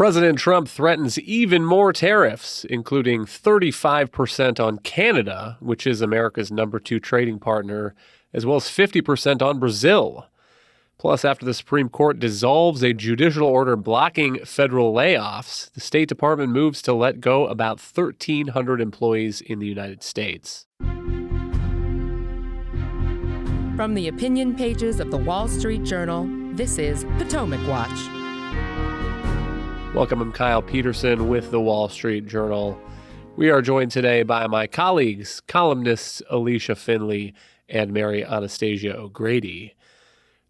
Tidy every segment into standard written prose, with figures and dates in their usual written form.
President Trump threatens even more tariffs, including 35% on Canada, which is America's number 2 trading partner, as well as 50% on Brazil. Plus, after the Supreme Court dissolves a judicial order blocking federal layoffs, the State Department moves to let go about 1,300 employees in the United States. From the opinion pages of the Wall Street Journal, this is Potomac Watch. Welcome, I'm Kyle Peterson with the Wall Street Journal. We are joined today by my colleagues, columnists Alicia Finley and Mary Anastasia O'Grady.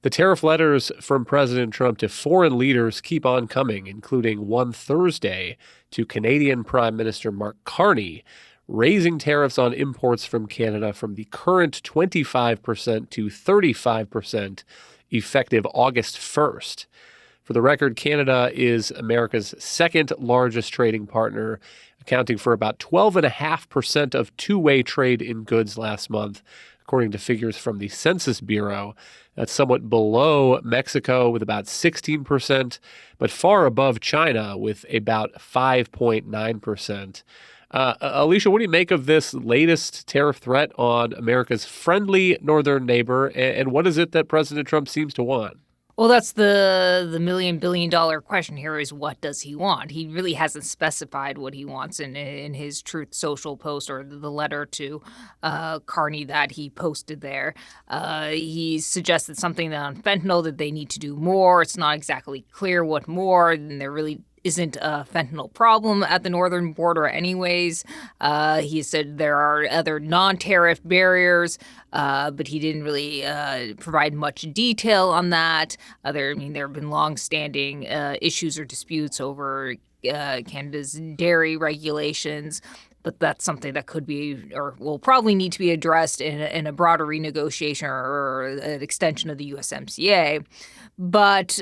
The tariff letters from President Trump to foreign leaders keep on coming, including one Thursday to Canadian Prime Minister Mark Carney, raising tariffs on imports from Canada from the current 25% to 35%, effective August 1st. For the record, Canada is America's second largest trading partner, accounting for about 12.5% of two-way trade in goods last month, according to figures from the Census Bureau. That's somewhat below Mexico with about 16%, but far above China with about 5.9%. Alicia, what do you make of this latest tariff threat on America's friendly northern neighbor, and what is it that President Trump seems to want? Well, that's the $1 billion question here is what does he want? He really hasn't specified what he wants in his Truth Social post or the letter to Carney that he posted there. He suggested something on fentanyl that they need to do more. It's not exactly clear what more, and there really isn't a fentanyl problem at the northern border anyways. He said there are other non-tariff barriers, but he didn't really provide much detail on that. There have been long-standing issues or disputes over Canada's dairy regulations, but that's something that could be or will probably need to be addressed in a broader renegotiation or an extension of the USMCA. But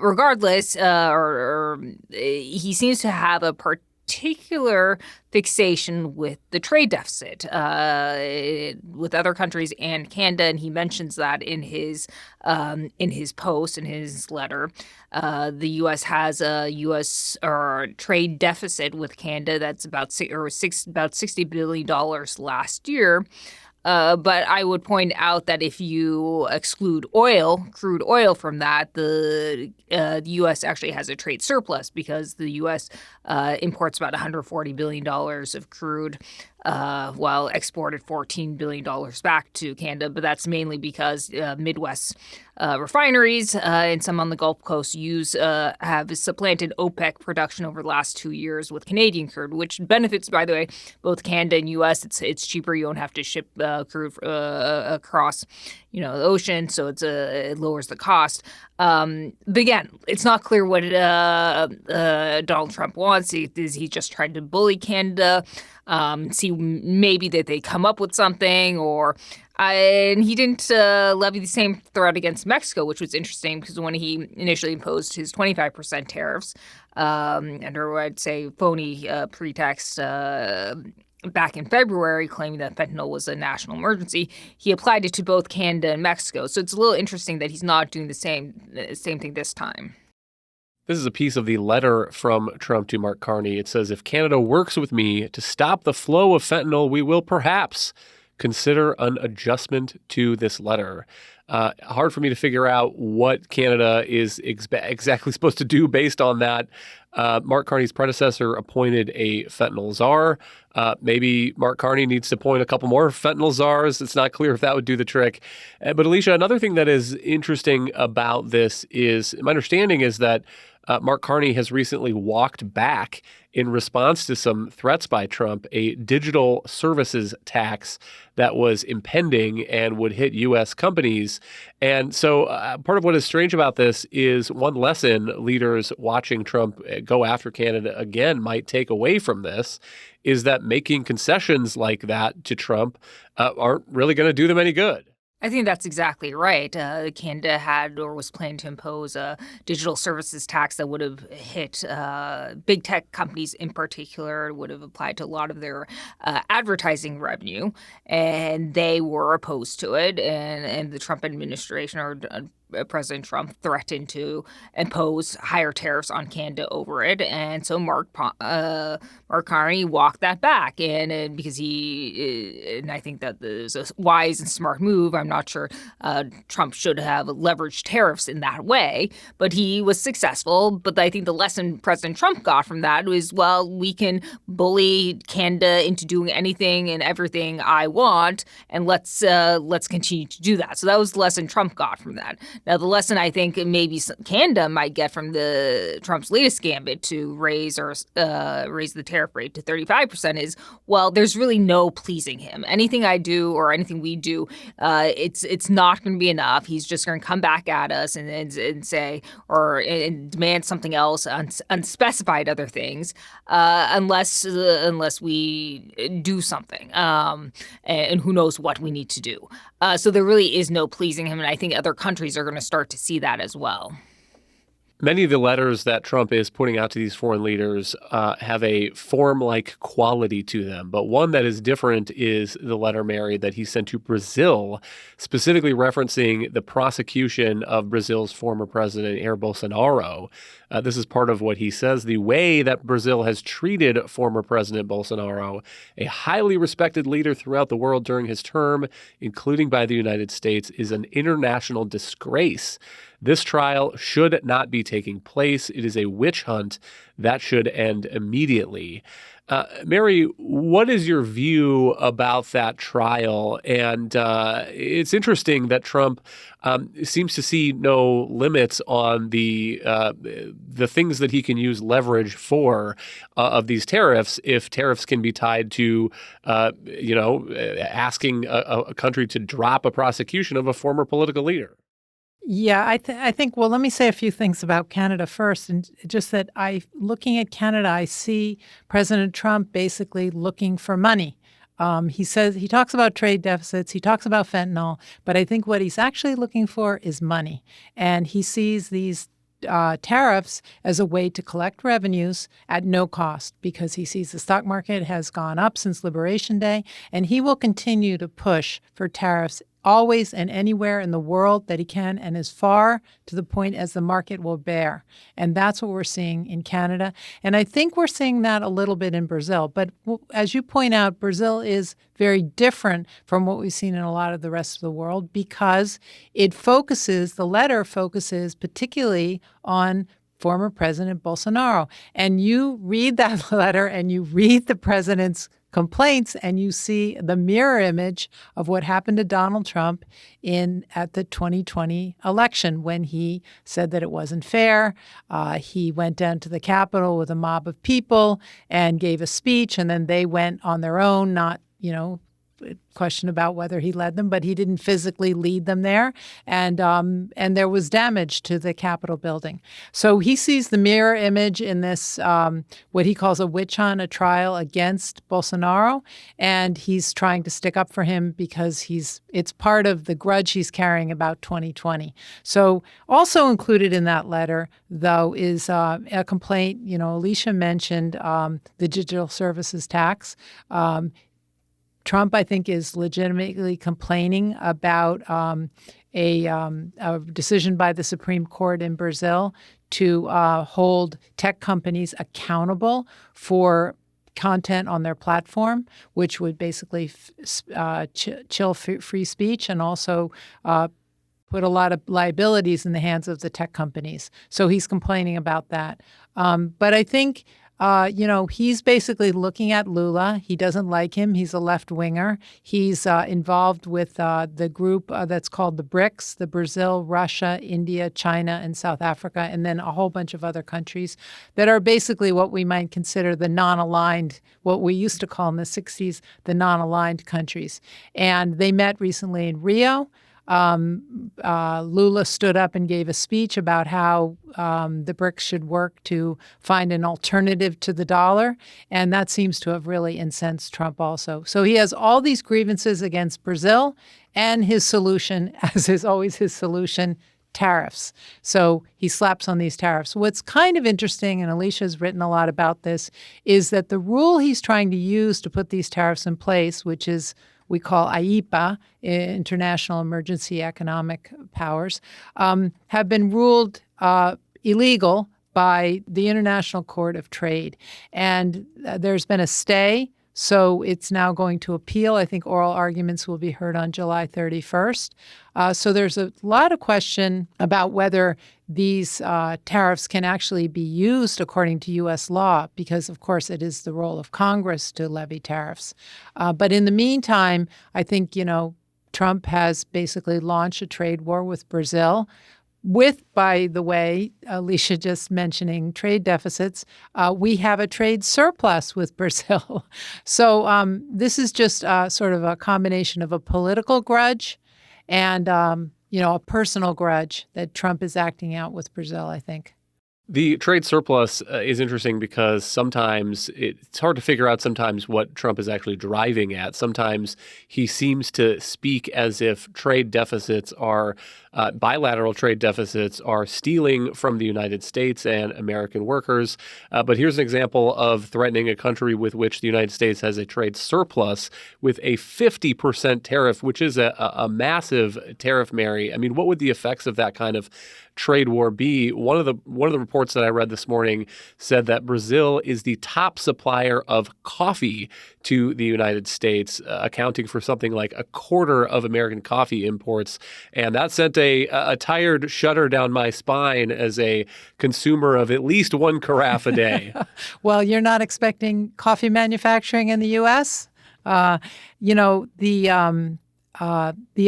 regardless, he seems to have a particular fixation with the trade deficit with other countries and Canada, and he mentions that in his post, in his letter. The U.S. has a U.S. trade deficit with Canada that's about $60 billion last year. But I would point out that if you exclude crude oil from that, the U.S. actually has a trade surplus because the U.S. Imports about $140 billion of crude, while exported $14 billion back to Canada. But that's mainly because Midwest refineries and some on the Gulf Coast have supplanted OPEC production over the last 2 years with Canadian crude, which benefits, by the way, both Canada and U.S. It's cheaper. You don't have to ship crude across the ocean, so it lowers the cost. But again, it's not clear what Donald Trump wants. Is he just trying to bully Canada? See maybe that they come up with something, and he didn't levy the same threat against Mexico, which was interesting because when he initially imposed his 25% tariffs under, I'd say, phony pretext back in February, claiming that fentanyl was a national emergency, he applied it to both Canada and Mexico. So it's a little interesting that he's not doing the same thing this time. This is a piece of the letter from Trump to Mark Carney. It says, if Canada works with me to stop the flow of fentanyl, we will perhaps consider an adjustment to this letter. Hard for me to figure out what Canada is exactly supposed to do based on that. Mark Carney's predecessor appointed a fentanyl czar. Maybe Mark Carney needs to appoint a couple more fentanyl czars. It's not clear if that would do the trick. But Alicia, another thing that is interesting about this is, my understanding is that Mark Carney has recently walked back in response to some threats by Trump, a digital services tax that was impending and would hit U.S. companies. And so part of what is strange about this is one lesson leaders watching Trump go after Canada again might take away from this is that making concessions like that to Trump aren't really going to do them any good. I think that's exactly right. Canada had or was planning to impose a digital services tax that would have hit big tech companies in particular, would have applied to a lot of their advertising revenue, and they were opposed to it. And the Trump administration, or President Trump threatened to impose higher tariffs on Canada over it, and so Mark Carney walked that back, and because and I think that is a wise and smart move. I'm not sure Trump should have leveraged tariffs in that way, but he was successful. But I think the lesson President Trump got from that was, well, we can bully Canada into doing anything and everything I want, and let's continue to do that. So that was the lesson Trump got from that. Now, the lesson I think maybe Canada might get from Trump's latest gambit to raise the tariff rate to 35% is, well, there's really no pleasing him. Anything I do or anything we do, it's not going to be enough. He's just going to come back at us and say and demand something else, unspecified other things, unless we do something, and who knows what we need to do. So there really is no pleasing him, and I think other countries are going to start to see that as well. Many of the letters that Trump is putting out to these foreign leaders have a form-like quality to them. But one that is different is the letter, Mary, that he sent to Brazil, specifically referencing the prosecution of Brazil's former president, Jair Bolsonaro. This is part of what he says. The way that Brazil has treated former President Bolsonaro, a highly respected leader throughout the world during his term, including by the United States, is an international disgrace. This trial should not be taking place. It is a witch hunt that should end immediately. Mary, what is your view about that trial? And it's interesting that Trump seems to see no limits on the things that he can use leverage for of these tariffs, if tariffs can be tied to, asking a country to drop a prosecution of a former political leader. Yeah, I think, well, let me say a few things about Canada first. And just that looking at Canada, I see President Trump basically looking for money. He talks about trade deficits, he talks about fentanyl, but I think what he's actually looking for is money. And he sees these tariffs as a way to collect revenues at no cost, because he sees the stock market has gone up since Liberation Day, and he will continue to push for tariffs always and anywhere in the world that he can, and as far to the point as the market will bear. And that's what we're seeing in Canada. And I think we're seeing that a little bit in Brazil. But as you point out, Brazil is very different from what we've seen in a lot of the rest of the world, because the letter focuses particularly on former President Bolsonaro. And you read that letter and you read the president's complaints, and you see the mirror image of what happened to Donald Trump at the 2020 election, when he said that it wasn't fair. He went down to the Capitol with a mob of people and gave a speech, and then they went on their own, not, question about whether he led them, but he didn't physically lead them there. And there was damage to the Capitol building. So he sees the mirror image in this, what he calls a witch hunt, a trial against Bolsonaro. And he's trying to stick up for him because it's part of the grudge he's carrying about 2020. So also included in that letter, though, is a complaint. Alicia mentioned the digital services tax. Trump, I think, is legitimately complaining about a decision by the Supreme Court in Brazil to hold tech companies accountable for content on their platform, which would basically chill free speech and also put a lot of liabilities in the hands of the tech companies. So he's complaining about that. But I think he's basically looking at Lula. He doesn't like him. He's a left-winger. He's involved with the group that's called the BRICS, the Brazil, Russia, India, China, and South Africa, and then a whole bunch of other countries that are basically what we might consider the non-aligned, what we used to call in the 60s, the non-aligned countries. And they met recently in Rio. Lula stood up and gave a speech about how the BRICS should work to find an alternative to the dollar. And that seems to have really incensed Trump also. So he has all these grievances against Brazil, and his solution, as is always his solution, tariffs. So he slaps on these tariffs. What's kind of interesting, and Alicia's written a lot about this, is that the rule he's trying to use to put these tariffs in place, which is we call IEPA, International Emergency Economic Powers, have been ruled illegal by the International Court of Trade. And there's been a stay, so it's now going to appeal. I think oral arguments will be heard on July 31st. So there's a lot of question about whether these tariffs can actually be used according to U.S. law, because, of course, it is the role of Congress to levy tariffs. But in the meantime, I think, Trump has basically launched a trade war with Brazil. With, by the way, Alicia just mentioning trade deficits, we have a trade surplus with Brazil. So this is just sort of a combination of a political grudge and, a personal grudge that Trump is acting out with Brazil, I think. The trade surplus is interesting because sometimes it's hard to figure out sometimes what Trump is actually driving at. Sometimes he seems to speak as if trade deficits are bilateral trade deficits are stealing from the United States and American workers. But here's an example of threatening a country with which the United States has a trade surplus with a 50% tariff, which is a massive tariff, Mary. I mean, what would the effects of that kind of trade war be? One of the reports that I read this morning said that Brazil is the top supplier of coffee to the United States, accounting for something like a quarter of American coffee imports. And that sent a tired shudder down my spine as a consumer of at least one carafe a day. Well, you're not expecting coffee manufacturing in the U.S.? The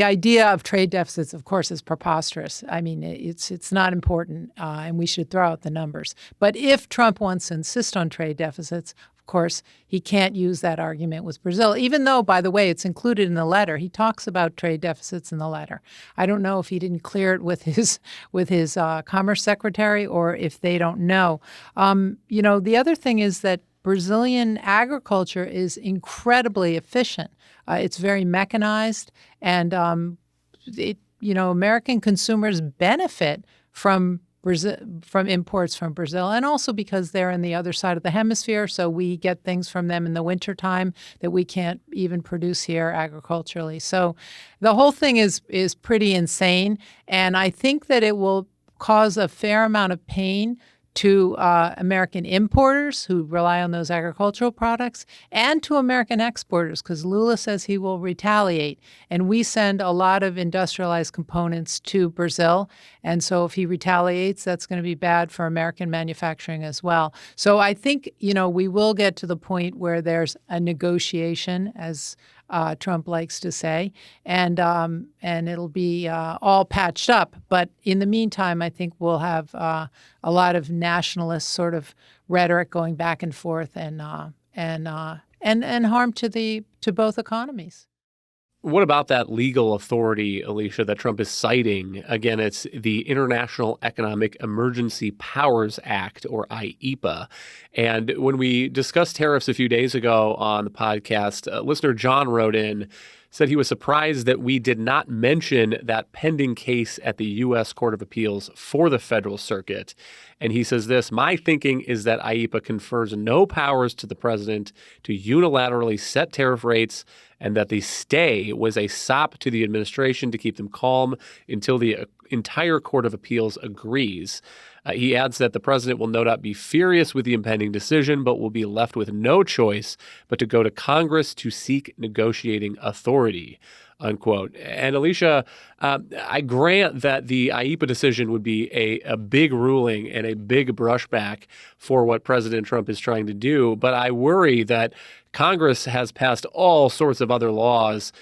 idea of trade deficits, of course, is preposterous. I mean, it's not important, and we should throw out the numbers. But if Trump wants to insist on trade deficits, of course, he can't use that argument with Brazil, even though, by the way, it's included in the letter. He talks about trade deficits in the letter. I don't know if he didn't clear it with his Commerce Secretary or if they don't know. The other thing is that Brazilian agriculture is incredibly efficient. It's very mechanized, and American consumers benefit from imports from Brazil, and also because they're in the other side of the hemisphere, so we get things from them in the wintertime that we can't even produce here agriculturally. So the whole thing is pretty insane, and I think that it will cause a fair amount of pain to American importers who rely on those agricultural products and to American exporters, because Lula says he will retaliate. And we send a lot of industrialized components to Brazil. And so if he retaliates, that's going to be bad for American manufacturing as well. So I think, we will get to the point where there's a negotiation, as Trump likes to say, and it'll be all patched up. But in the meantime, I think we'll have a lot of nationalist sort of rhetoric going back and forth, and harm to both economies. What about that legal authority, Alicia, that Trump is citing? Again, it's the International Economic Emergency Powers Act, or IEPA. And when we discussed tariffs a few days ago on the podcast, listener John wrote in, said he was surprised that we did not mention that pending case at the U.S. Court of Appeals for the Federal Circuit. And he says this: my thinking is that IEPA confers no powers to the president to unilaterally set tariff rates, and that the stay was a sop to the administration to keep them calm until the entire Court of Appeals agrees. He adds that the president will no doubt be furious with the impending decision, but will be left with no choice but to go to Congress to seek negotiating authority, unquote. And Alicia, I grant that the IEPA decision would be a big ruling and a big brushback for what President Trump is trying to do, but I worry that Congress has passed all sorts of other laws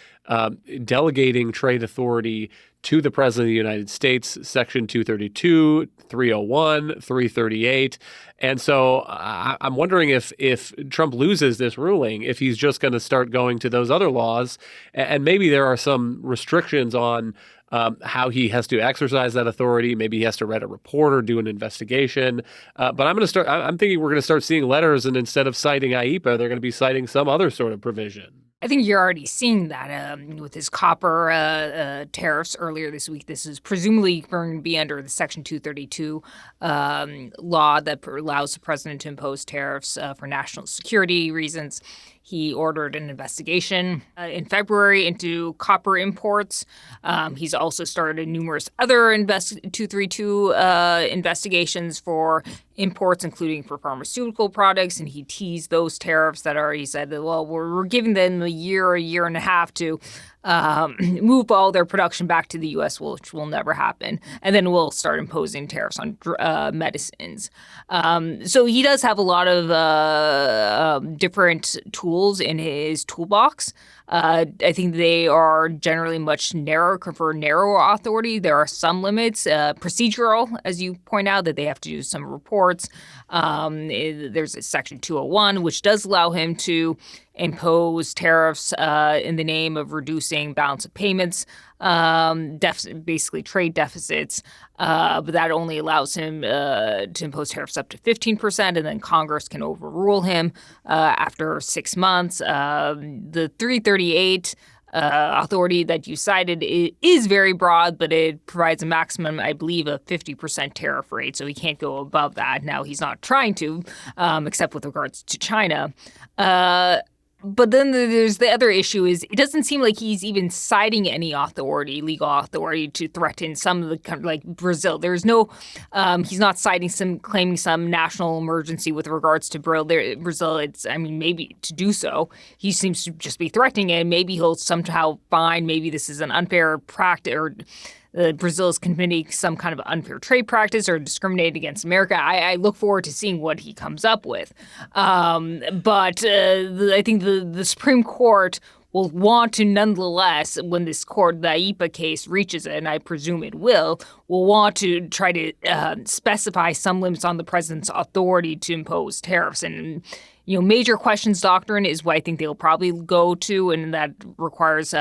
delegating trade authority to the President of the United States, Section 232, 301, 338. And so I'm wondering if Trump loses this ruling, if he's just going to start going to those other laws. And maybe there are some restrictions on how he has to exercise that authority. Maybe he has to write a report or do an investigation. But I'm thinking we're going to start seeing letters, and instead of citing IEPA, they're going to be citing some other sort of provision. I think you're already seeing that with his copper tariffs earlier this week. This is presumably going to be under the Section 232 law that allows the president to impose tariffs for national security reasons. He ordered an investigation in February into copper imports. He's also started numerous other 232 investigations for imports, including for pharmaceutical products, and he teased those tariffs he said, well, we're giving them a year and a half to move all their production back to the U.S., which will never happen. And then we'll start imposing tariffs on medicines. So he does have a lot of different tools in his toolbox. I think they are generally much narrower authority. There are some limits, procedural, as you point out, that they have to do some reports. There's a Section 201, which does allow him to impose tariffs in the name of reducing balance of payments, basically trade deficits. But that only allows him to impose tariffs up to 15%, and then Congress can overrule him after 6 months. The 338 authority that you cited is very broad, but it provides a maximum, I believe, of 50% tariff rate. So he can't go above that. Now, he's not trying to, except with regards to China. But then there's the other issue is it doesn't seem like he's even citing any legal authority to threaten some of the, like Brazil. There's no, he's not claiming some national emergency with regards to Brazil. Maybe to do so, he seems to just be threatening it. Maybe he'll somehow find maybe this is an unfair practice or Brazil is committing some kind of unfair trade practice or discriminating against America. I look forward to seeing what he comes up with. But I think the Supreme Court will want to nonetheless, when the IEEPA case reaches it, and I presume it will want to try to specify some limits on the president's authority to impose tariffs. And major questions doctrine is what I think they'll probably go to, and that requires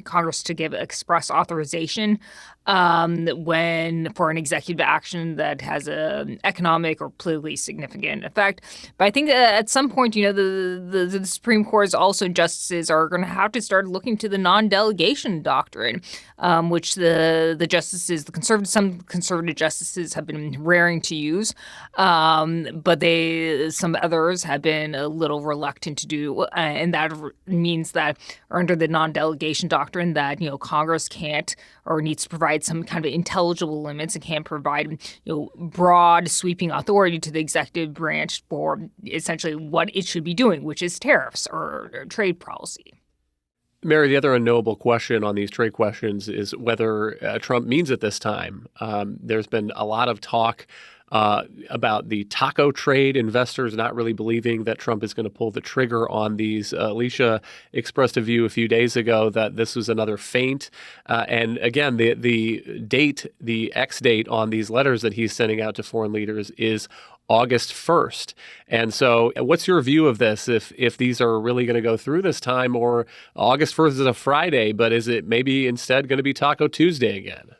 Congress to give express authorization for an executive action that has an economic or politically significant effect. But I think at some point, the Supreme Court's also justices are going to have to start looking to the non-delegation doctrine, which some conservative justices have been raring to use, but some others have been a little reluctant to do, and that means that under the non-delegation doctrine that Congress can't or needs to provide some kind of intelligible limits and can't provide broad sweeping authority to the executive branch for essentially what it should be doing, which is tariffs or trade policy. Mary, the other unknowable question on these trade questions is whether Trump means it this time. There's been a lot of talk about the taco trade, investors not really believing that Trump is going to pull the trigger on these. Alicia expressed a view a few days ago that this was another feint. And again, the X date on these letters that he's sending out to foreign leaders is August 1st. And so what's your view of this, if these are really going to go through this time, or August 1st is a Friday, but is it maybe instead going to be Taco Tuesday again?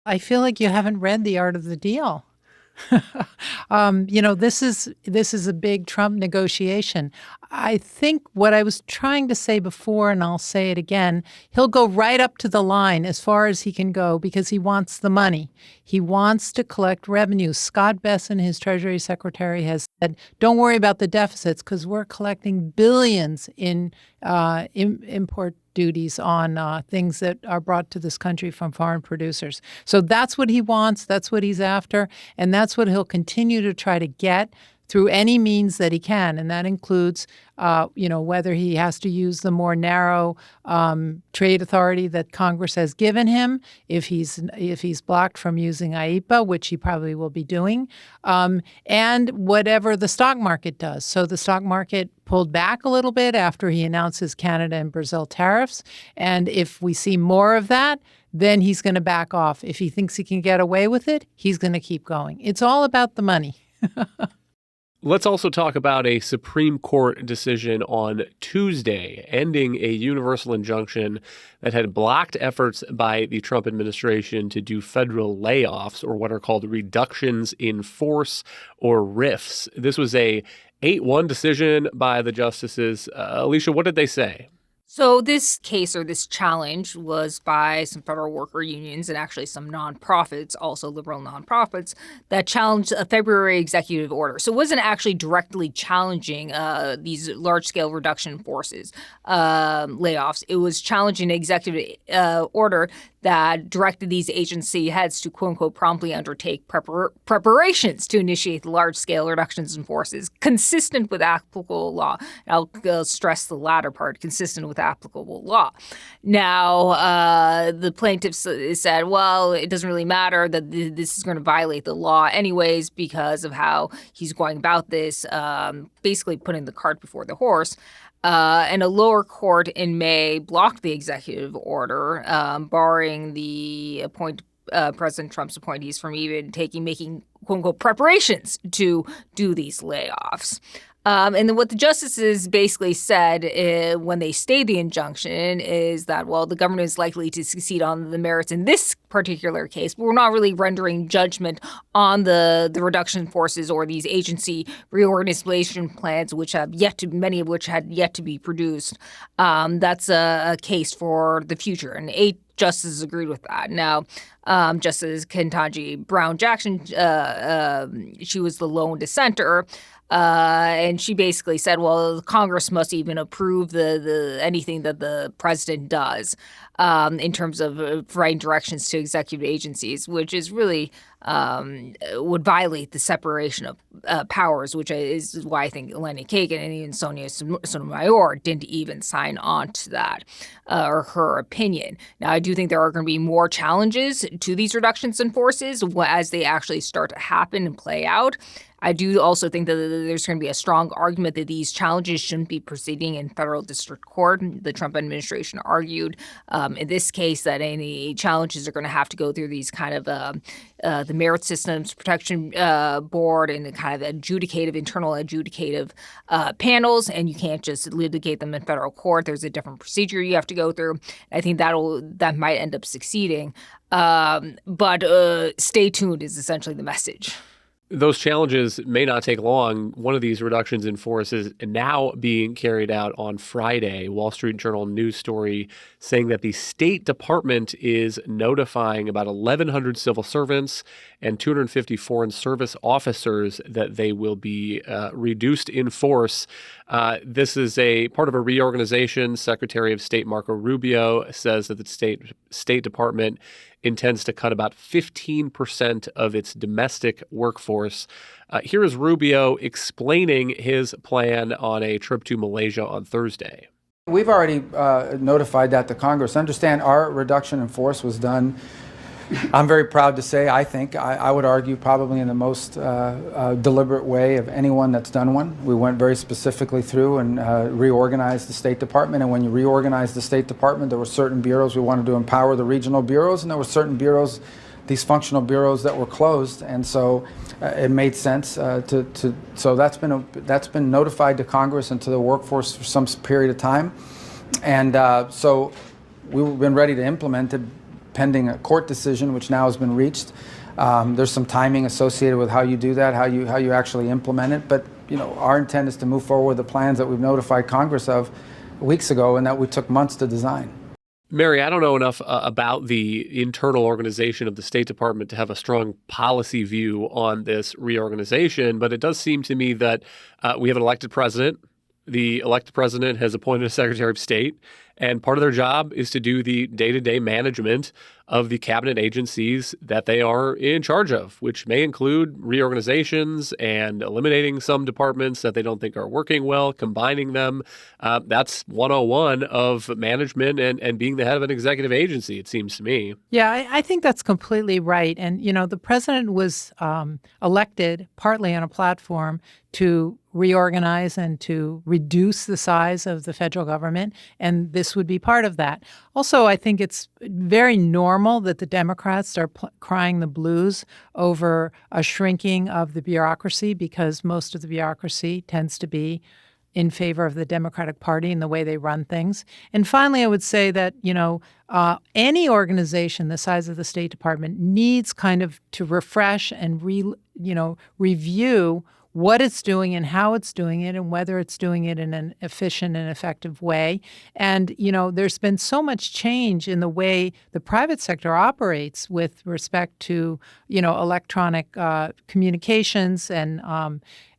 I feel like you haven't read The Art of the Deal. This is a big Trump negotiation. I think what I was trying to say before, and I'll say it again, he'll go right up to the line as far as he can go because he wants the money. He wants to collect revenue. Scott Bessent, his Treasury Secretary, has said, don't worry about the deficits because we're collecting billions in import duties on things that are brought to this country from foreign producers. So that's what he wants. That's what he's after. And that's what he'll continue to try to get through any means that he can. And that includes, whether he has to use the more narrow trade authority that Congress has given him, if he's blocked from using IEEPA, which he probably will be doing, and whatever the stock market does. So the stock market pulled back a little bit after he announces Canada and Brazil tariffs. And if we see more of that, then he's going to back off. If he thinks he can get away with it, he's going to keep going. It's all about the money. Let's also talk about a Supreme Court decision on Tuesday, ending a universal injunction that had blocked efforts by the Trump administration to do federal layoffs, or what are called reductions in force, or RIFs. This was a 8-1 decision by the justices. Alicia, what did they say? So this case or this challenge was by some federal worker unions and actually some nonprofits, also liberal nonprofits, that challenged a February executive order. So it wasn't actually directly challenging these large-scale reduction forces layoffs. It was challenging an executive order that directed these agency heads to, quote unquote, promptly undertake preparations to initiate the large-scale reductions in forces consistent with applicable law. And I'll stress the latter part, consistent with applicable law. Now, the plaintiffs said, well, it doesn't really matter that this is going to violate the law anyways because of how he's going about this, basically putting the cart before the horse. And a lower court in May blocked the executive order, barring the President Trump's appointees from even making quote unquote preparations to do these layoffs. And then what the justices basically said when they stayed the injunction is that, well, the government is likely to succeed on the merits in this particular case, but we're not really rendering judgment on the reduction forces or these agency reorganization plans, many of which had yet to be produced. That's a case for the future. And 8 justices agreed with that. Now, Justice Ketanji Brown Jackson, she was the lone dissenter. And she basically said, well, Congress must even approve the anything that the president does in terms of providing directions to executive agencies, which is really would violate the separation of powers, which is why I think Eleni Kagan and even Sonia Sotomayor didn't even sign on to that or her opinion. Now, I do think there are going to be more challenges to these reductions in forces as they actually start to happen and play out. I do also think that there's going to be a strong argument that these challenges shouldn't be proceeding in federal district court. The Trump administration argued in this case that any challenges are going to have to go through these kind of the Merit Systems Protection Board and the kind of internal adjudicative panels, and you can't just litigate them in federal court. There's a different procedure you have to go through. I think that might end up succeeding. But stay tuned is essentially the message. Those challenges may not take long. One of these reductions in force is now being carried out on Friday. Wall Street Journal news story saying that the State Department is notifying about 1,100 civil servants and 250 foreign service officers that they will be reduced in force. This is a part of a reorganization. Secretary of State Marco Rubio says that the State Department intends to cut about 15% of its domestic workforce. Here is Rubio explaining his plan on a trip to Malaysia on Thursday. We've already notified that to Congress. Understand our reduction in force was done, I'm very proud to say, I would argue probably in the most deliberate way of anyone that's done one. We went very specifically through and reorganized the State Department. And when you reorganize the State Department, there were certain bureaus we wanted to empower the regional bureaus, and there were certain bureaus, these functional bureaus, that were closed. And so it made sense so that's been notified to Congress and to the workforce for some period of time. And so we've been ready to implement it, pending a court decision, which now has been reached. There's some timing associated with how you do that, how you actually implement it. But our intent is to move forward with the plans that we've notified Congress of weeks ago and that we took months to design. Mary, I don't know enough about the internal organization of the State Department to have a strong policy view on this reorganization, but it does seem to me that we have an elected president. The elected president has appointed a Secretary of State, and part of their job is to do the day-to-day management of the cabinet agencies that they are in charge of, which may include reorganizations and eliminating some departments that they don't think are working well, combining them. That's 101 of management and being the head of an executive agency, it seems to me. Yeah, I think that's completely right. And, the president was elected partly on a platform to reorganize and to reduce the size of the federal government, and this would be part of that. Also, I think it's very normal that the Democrats are crying the blues over a shrinking of the bureaucracy, because most of the bureaucracy tends to be in favor of the Democratic Party and the way they run things. And finally, I would say that, any organization the size of the State Department needs kind of to refresh and review what it's doing and how it's doing it and whether it's doing it in an efficient and effective way. And, there's been so much change in the way the private sector operates with respect to, electronic communications and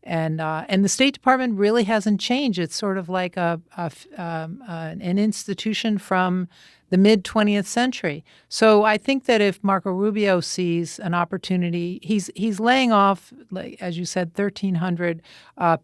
the State Department really hasn't changed. It's sort of like an institution from the mid-20th century. So I think that if Marco Rubio sees an opportunity, he's laying off, like, as you said, 1,300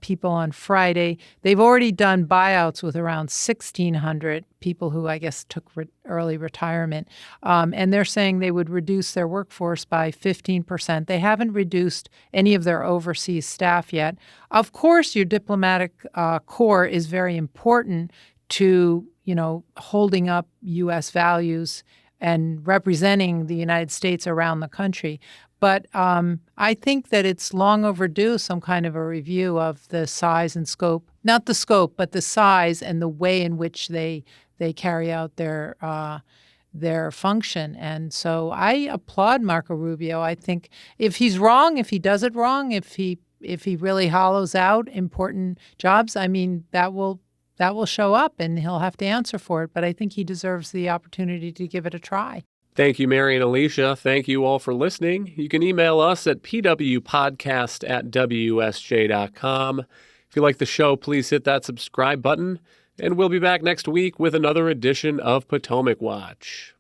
people on Friday. They've already done buyouts with around 1,600 people who I guess took early retirement. And they're saying they would reduce their workforce by 15%. They haven't reduced any of their overseas staff yet. Of course, your diplomatic corps is very important to holding up U.S. values and representing the United States around the country. But I think that it's long overdue, some kind of a review of the size and scope, not the scope, but the size and the way in which they carry out their function. And so I applaud Marco Rubio. I think if he's wrong, if he does it wrong, if he really hollows out important jobs, I mean, that will show up and he'll have to answer for it. But I think he deserves the opportunity to give it a try. Thank you, Mary and Alicia. Thank you all for listening. You can email us at pwpodcast@wsj.com. If you like the show, please hit that subscribe button. And we'll be back next week with another edition of Potomac Watch.